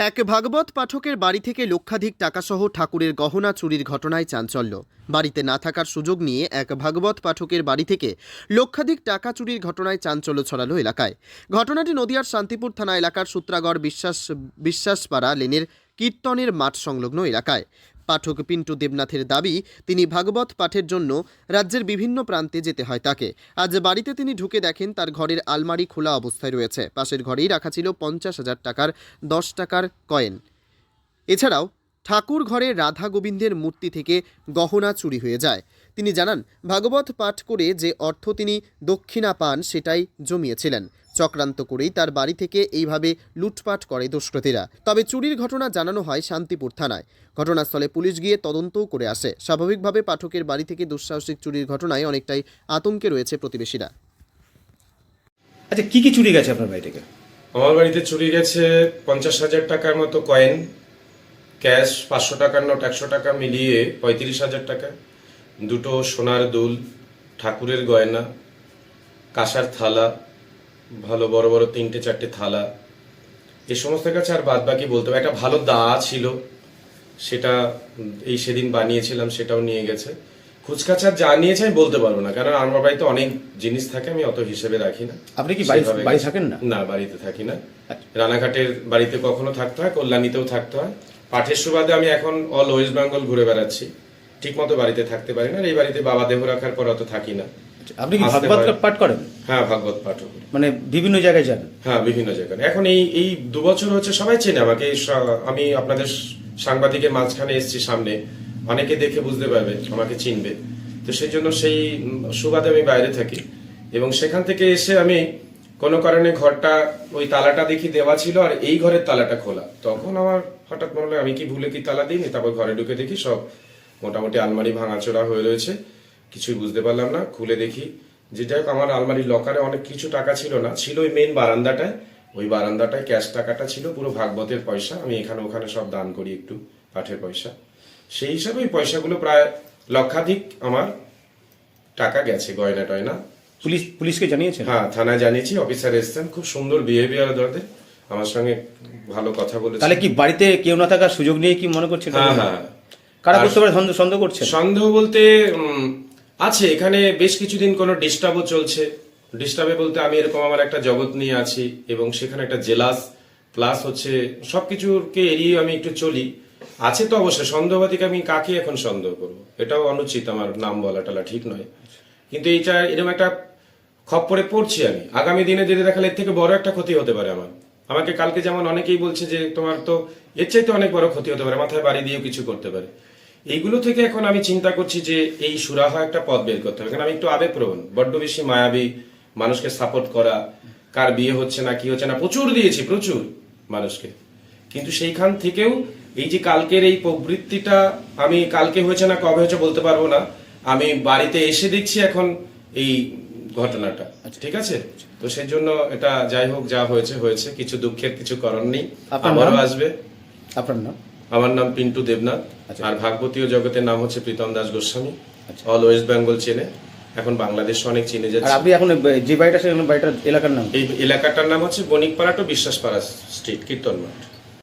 এক ভাগবত পাঠকের বাড়ি থেকে লক্ষাধিক টাকাসহ ঠাকুরের গহনা চুরির ঘটনায় চাঞ্চল্য। বাড়িতে না থাকার সুযোগ নিয়ে এক ভাগবত পাঠকের বাড়ি থেকে লক্ষাধিক টাকা চুরির ঘটনায় চাঞ্চল্য ছড়ালো এলাকায়। ঘটনাটি নদিয়ার শান্তিপুর থানা এলাকার সূত্রাগড় বিশ্বাসপাড়া লেনের কীর্তনের মাঠ সংলগ্ন এলাকায়। পাঠক পিন্টু দেবনাথের দাবি, তিনি ভাগবত পাঠের জন্য রাজ্যের বিভিন্ন প্রান্তে যেতে হয় তাকে। আজ বাড়িতে তিনি ঢুকে দেখেন তার ঘরের আলমারি খোলা অবস্থায় রয়েছে। পাশের ঘরেই রাখা ছিল 50,000 টাকার 10 টাকার কয়েন। এছাড়াও ঠাকুর ঘরে রাধা গোবিন্দের মূর্তি থেকে গহনা চুরি হয়ে যায়। তিনি জানান, ভাগবত পাঠ করে যে অর্থ তিনি দক্ষিণা পান সেটাই জমিয়েছিলেন। চক্রান্ত করেই তার বাড়ি থেকে এইভাবে লুটপাট করে দুষ্কৃতীরা। তবে চুরির ঘটনা জানানো হয় শান্তিপুর থানায়। ঘটনাস্থলে পুলিশ গিয়ে তদন্তও করে আসে। স্বাভাবিকভাবে পাঠকের বাড়ি থেকে দুঃসাহসিক চুরির ঘটনায় অনেকটাই আতঙ্কে রয়েছে প্রতিবেশীরা। আচ্ছা, কি চুরি গেছে আপনার বাড়ি থেকে? আমার বাড়িতে চুরি গেছে 50,000 টাকার মতো কয়েন, ক্যাশ 500 টাকার নোট, 100 টাকা মিলিয়ে 35,000 টাকা, দুটো সোনার দুল, ঠাকুরের গয়না, কাঁসার থালা, ভালো বড় বড় 3-4টে থালা, এই সমস্ত কাছে। আর বাদ বাকি বলতে হবে, একটা ভালো দা ছিল, সেটা এই সেদিন বানিয়েছিলাম, সেটাও নিয়ে গেছে। খুচকাচার যা নিয়েছে আমি বলতে পারবো না, কারণ আমার বাড়িতে অনেক জিনিস থাকে, আমি অত হিসেবে রাখি না। আপনি কি বাড়ি থাকেন না? না, বাড়িতে থাকি না। রানাঘাটের বাড়িতে কখনো থাকতে হয়, কল্যাণীতেও থাকতে হয়। পাঠের সুবাদে আমি এখন অল ওয়েস্ট বেঙ্গল ঘুরে বেড়াচ্ছি, ঠিক মতো বাড়িতে থাকতে পারি না। এই বাড়িতে বাবা দেহ রাখার পর অত থাকি না। আপনি কি ভাগবত পাঠ করেন? হ্যাঁ, ভাগবত পাঠ। মানে বিভিন্ন জায়গায় যান? হ্যাঁ, বিভিন্ন জায়গায়। এখন এই 2 বছর হচ্ছে সবাই চেনে আমাকে। আমি আপনাদের সাংবাদিকের মাঝখানে এসেছি, সামনে অনেকে দেখে বুঝতে পারবে, আমাকে চিনবে। তো সেই জন্য সেই সুবাদে আমি বাইরে থাকি, এবং সেখান থেকে এসে আমি কোনো কারণে ঘরটা, ওই তালাটা দেখি দেওয়া ছিল, আর এই ঘরের তালাটা খোলা। তখন আমার হঠাৎ মনে হলো আমি কি ভুলে কি তালা দিইনি। তারপর ঘরে ঢুকে দেখি সব মোটামুটি আলমারি ভাঙাচোরা হয়ে রয়েছে, কিছুই বুঝতে পারলাম না। খুলে দেখি, যেটা আমার আলমারির লকারে অনেক কিছু টাকা ছিল না, ছিল ওই মেন বারান্দাটায়। ওই বারান্দাটায় ক্যাশ টাকাটা ছিল, পুরো ভাগবতের পয়সা। আমি এখানে ওখানে সব দান করি একটু, পাঠের পয়সা। সেই হিসাবে ওই পয়সাগুলো প্রায় লক্ষাধিক আমার টাকা গেছে, গয়না টয়না। পুলিশকে জানিয়েছেন? হ্যাঁ, থানায় জানিয়েছি, অফিসার এসেছেন, খুব সুন্দর বিহেভিয়ার ওদের, আমার সঙ্গে ভালো কথা বলেছে। তাহলে কি বাড়িতে কেউ না থাকার সুযোগ নিয়ে কি মনে করছেন? হ্যাঁ হ্যাঁ। কারা করতে পারে সন্দেহ করছে? সন্দেহ বলতে আছে, এখানে বেশ কিছুদিন কোনো ডিস্টার্বও চলছে। ডিস্টার্বে বলতে আমি এরকম আমার একটা জগৎ নিয়ে আছি, এবং সেখানে একটা জেলাস প্লাস হচ্ছে সবকিছুকে এড়িয়ে আমি একটু চলি। আছে তো অবশ্যই সন্দেহবাদীকে আমি কাকে এখন সন্দেহ করবো, এটাও অনুচিত, আমার নাম বলা টালা ঠিক নয়। কিন্তু এইটা এরকম একটা খপ্পরে পড়ছি আমি। আগামী দিনে যদি দেখালে এর থেকে বড় একটা ক্ষতি হতে পারে আমার। আমাকে কালকে যেমন অনেকেই বলছে যে তোমার তো এর চাইতে অনেক বড় ক্ষতি হতে পারে, মাথায় বাড়ি দিয়েও কিছু করতে পারে। এইগুলো থেকে এখন আমি চিন্তা করছি যে এই সুরাহা একটা পথ বের করতে হবে। কারণ আমি একটু আবেগপ্রবণ, বড্ড বেশি মায়াবী, মানুষকে সাপোর্ট করা, কার বিয়ে হচ্ছে না কি হচ্ছে না প্রচুর দিয়েছি, প্রচুর মানুষকে। কিন্তু সেইখান থেকেও এই যে কালকের এই প্রবৃত্তিটা, আমি কালকে হয়েছে না কবে হয়েছে বলতে পারবো না, আমি বাড়িতে এসে দেখছি এখন এই ঘটনাটা। ঠিক আছে, তো সেই জন্য এটা যাই হোক, যা হয়েছে হয়েছে, কিছু দুঃখের কিছু কারণ নেই, আবারও আসবে। আপনার নাম? আমার নাম পিন্টু দেবনাথ। আর ভাগবতীয় জগতের নাম হচ্ছে প্রীতম দাস গোস্বামী। অল ওয়েস্ট বেঙ্গল চেনে, এখন বাংলাদেশ অনেক চিনে যাচ্ছে। আপনি এখন যে বাড়িটা, সেখানে বাড়িটার এলাকার নাম? এই এলাকাটার নাম হচ্ছে বণিকপাড়া টু বিশ্বাসপাড়া স্ট্রিট, কীর্তন মাঠ।